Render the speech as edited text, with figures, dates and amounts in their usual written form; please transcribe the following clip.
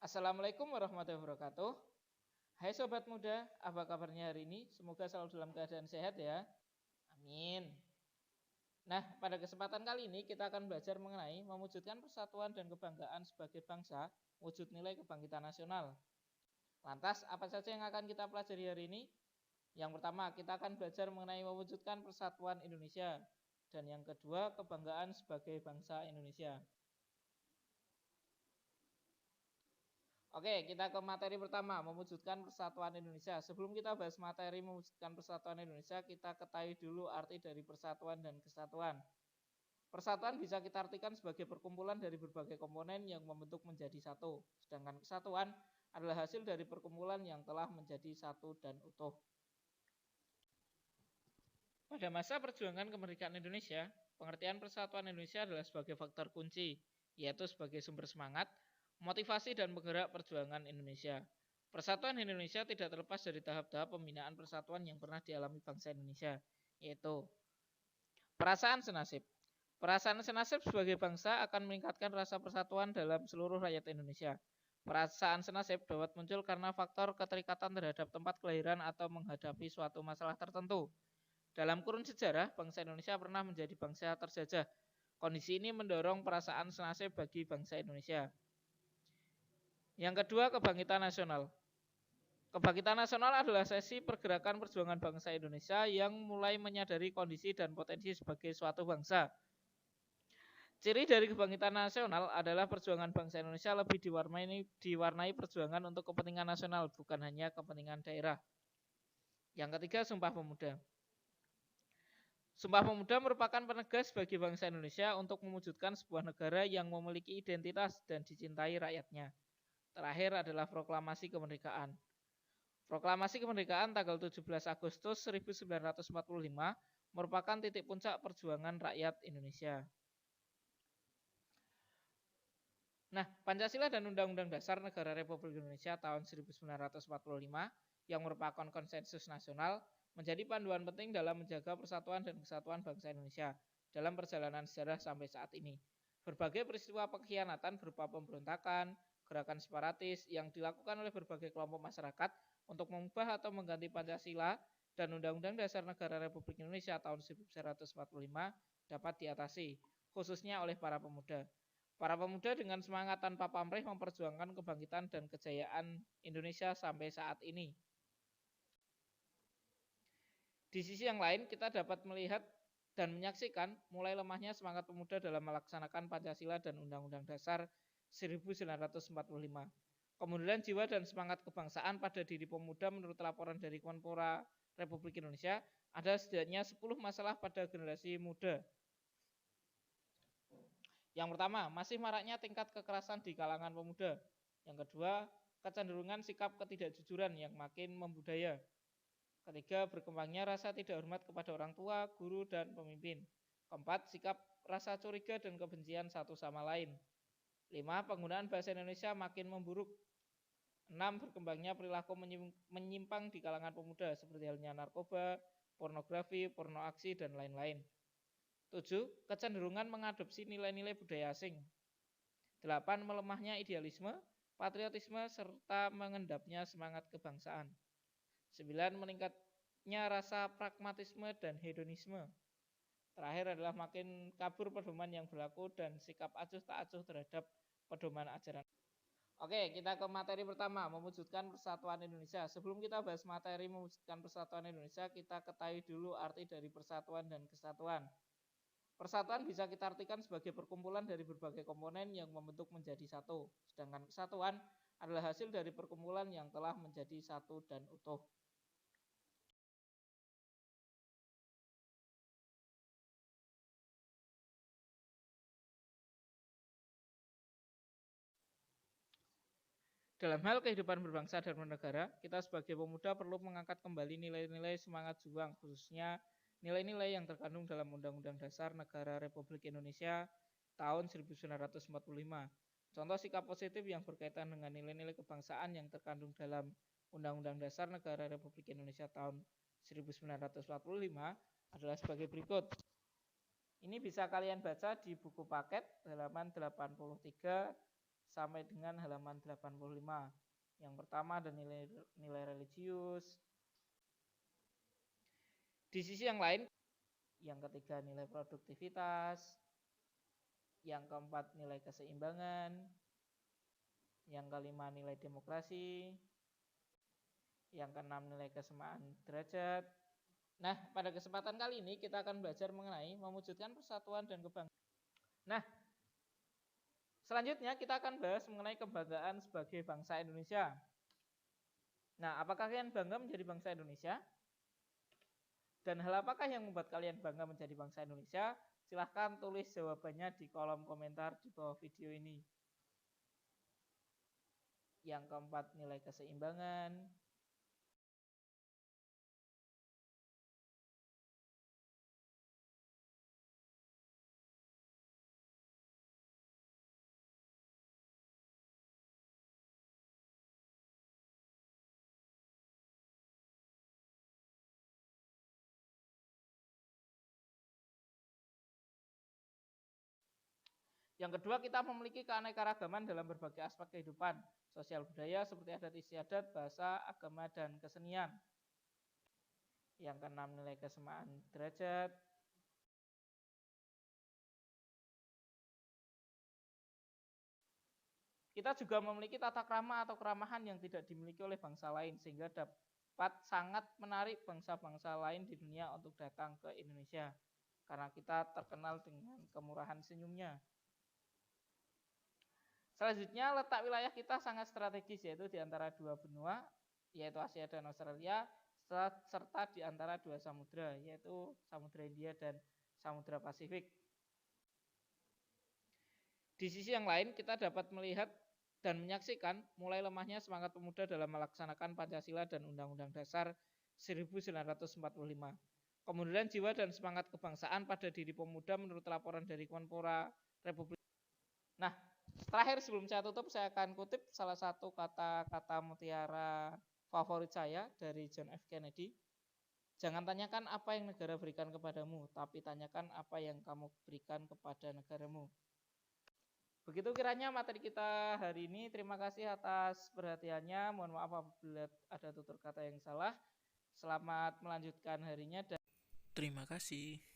Assalamualaikum warahmatullahi wabarakatuh. Hai sobat muda, apa kabarnya hari ini? Semoga selalu dalam keadaan sehat ya. Amin. Nah, pada kesempatan kali ini kita akan belajar mengenai mewujudkan persatuan dan kebanggaan sebagai bangsa, wujud nilai kebangkitan nasional. Lantas, apa saja yang akan kita pelajari hari ini? Yang pertama, kita akan belajar mengenai mewujudkan persatuan Indonesia. Dan yang kedua, kebanggaan sebagai bangsa Indonesia. Oke, kita ke materi pertama, mewujudkan persatuan Indonesia. Sebelum kita bahas materi mewujudkan persatuan Indonesia, kita ketahui dulu arti dari persatuan dan kesatuan. Persatuan bisa kita artikan sebagai perkumpulan dari berbagai komponen yang membentuk menjadi satu. Sedangkan kesatuan adalah hasil dari perkumpulan yang telah menjadi satu dan utuh. Pada masa perjuangan kemerdekaan Indonesia, pengertian persatuan Indonesia adalah sebagai faktor kunci, yaitu sebagai sumber semangat, motivasi dan penggerak perjuangan Indonesia. Persatuan Indonesia tidak terlepas dari tahap-tahap pembinaan persatuan yang pernah dialami bangsa Indonesia, yaitu perasaan senasib. Perasaan senasib sebagai bangsa akan meningkatkan rasa persatuan dalam seluruh rakyat Indonesia. Perasaan senasib dapat muncul karena faktor keterikatan terhadap tempat kelahiran atau menghadapi suatu masalah tertentu. Dalam kurun sejarah, bangsa Indonesia pernah menjadi bangsa terjajah. Kondisi ini mendorong perasaan senasib bagi bangsa Indonesia. Yang kedua, kebangkitan nasional. Kebangkitan nasional adalah sesi pergerakan perjuangan bangsa Indonesia yang mulai menyadari kondisi dan potensi sebagai suatu bangsa. Ciri dari kebangkitan nasional adalah perjuangan bangsa Indonesia lebih diwarnai perjuangan untuk kepentingan nasional, bukan hanya kepentingan daerah. Yang ketiga, Sumpah Pemuda. Sumpah Pemuda merupakan penegas bagi bangsa Indonesia untuk mewujudkan sebuah negara yang memiliki identitas dan dicintai rakyatnya. Terakhir adalah Proklamasi Kemerdekaan. Proklamasi Kemerdekaan tanggal 17 Agustus 1945 merupakan titik puncak perjuangan rakyat Indonesia. Nah, Pancasila dan Undang-Undang Dasar Negara Republik Indonesia tahun 1945 yang merupakan konsensus nasional menjadi panduan penting dalam menjaga persatuan dan kesatuan bangsa Indonesia dalam perjalanan sejarah sampai saat ini. Berbagai peristiwa pengkhianatan berupa pemberontakan, gerakan separatis yang dilakukan oleh berbagai kelompok masyarakat untuk mengubah atau mengganti Pancasila dan Undang-Undang Dasar Negara Republik Indonesia tahun 1945 dapat diatasi, khususnya oleh para pemuda. Para pemuda dengan semangat tanpa pamrih memperjuangkan kebangkitan dan kejayaan Indonesia sampai saat ini. Di sisi yang lain, kita dapat melihat dan menyaksikan mulai lemahnya semangat pemuda dalam melaksanakan Pancasila dan Undang-Undang Dasar 1945. Kemunduran jiwa dan semangat kebangsaan pada diri pemuda menurut laporan dari Kemenpora Republik Indonesia ada setidaknya 10 masalah pada generasi muda. Yang pertama, masih maraknya tingkat kekerasan di kalangan pemuda. Yang kedua, kecenderungan sikap ketidakjujuran yang makin membudaya. Ketiga, berkembangnya rasa tidak hormat kepada orang tua, guru, dan pemimpin. Keempat, sikap rasa curiga dan kebencian satu sama lain. 5. Penggunaan bahasa Indonesia makin memburuk. 6. Berkembangnya perilaku menyimpang di kalangan pemuda seperti halnya narkoba, pornografi, porno aksi, dan lain-lain. 7. Kecenderungan mengadopsi nilai-nilai budaya asing. 8. Melemahnya idealisme, patriotisme, serta mengendapnya semangat kebangsaan. 9. Meningkatnya rasa pragmatisme dan hedonisme. Terakhir adalah makin kabur pedoman yang berlaku dan sikap acuh tak acuh terhadap pedoman ajaran. Oke, kita ke materi pertama, mewujudkan persatuan Indonesia. Sebelum kita bahas materi mewujudkan persatuan Indonesia, kita ketahui dulu arti dari persatuan dan kesatuan. Persatuan bisa kita artikan sebagai perkumpulan dari berbagai komponen yang membentuk menjadi satu. Sedangkan kesatuan adalah hasil dari perkumpulan yang telah menjadi satu dan utuh. Dalam hal kehidupan berbangsa dan bernegara, kita sebagai pemuda perlu mengangkat kembali nilai-nilai semangat juang, khususnya nilai-nilai yang terkandung dalam Undang-Undang Dasar Negara Republik Indonesia tahun 1945. Contoh sikap positif yang berkaitan dengan nilai-nilai kebangsaan yang terkandung dalam Undang-Undang Dasar Negara Republik Indonesia tahun 1945 adalah sebagai berikut. Ini bisa kalian baca di buku paket halaman 83 sampai dengan halaman 85. Yang pertama ada nilai religius. Di sisi yang lain, yang ketiga nilai produktivitas, yang keempat nilai keseimbangan, yang kelima nilai demokrasi, yang keenam nilai kesamaan derajat. Nah, pada kesempatan kali ini kita akan belajar mengenai mewujudkan persatuan dan kebanggaan. Nah, selanjutnya kita akan bahas mengenai kebanggaan sebagai bangsa Indonesia. Nah, apakah kalian bangga menjadi bangsa Indonesia? Dan hal apakah yang membuat kalian bangga menjadi bangsa Indonesia? Silahkan tulis jawabannya di kolom komentar di bawah video ini. Yang keempat nilai keseimbangan. Yang kedua, kita memiliki keanekaragaman dalam berbagai aspek kehidupan, sosial budaya seperti adat istiadat, bahasa, agama, dan kesenian. Yang keenam, nilai kesamaan derajat. Kita juga memiliki tata krama atau keramahan yang tidak dimiliki oleh bangsa lain, sehingga dapat sangat menarik bangsa-bangsa lain di dunia untuk datang ke Indonesia. Karena kita terkenal dengan kemurahan senyumnya. Selanjutnya, letak wilayah kita sangat strategis, yaitu di antara dua benua, yaitu Asia dan Australia, serta di antara dua samudra, yaitu Samudra Hindia dan Samudra Pasifik. Di sisi yang lain, kita dapat melihat dan menyaksikan mulai lemahnya semangat pemuda dalam melaksanakan Pancasila dan Undang-Undang Dasar 1945. Kemunduran jiwa dan semangat kebangsaan pada diri pemuda menurut laporan dari Kemenpora Republik. Nah, terakhir sebelum saya tutup, saya akan kutip salah satu kata-kata mutiara favorit saya dari John F. Kennedy. Jangan tanyakan apa yang negara berikan kepadamu, tapi tanyakan apa yang kamu berikan kepada negaramu. Begitu kiranya materi kita hari ini. Terima kasih atas perhatiannya. Mohon maaf apabila ada tutur kata yang salah. Selamat melanjutkan harinya dan terima kasih.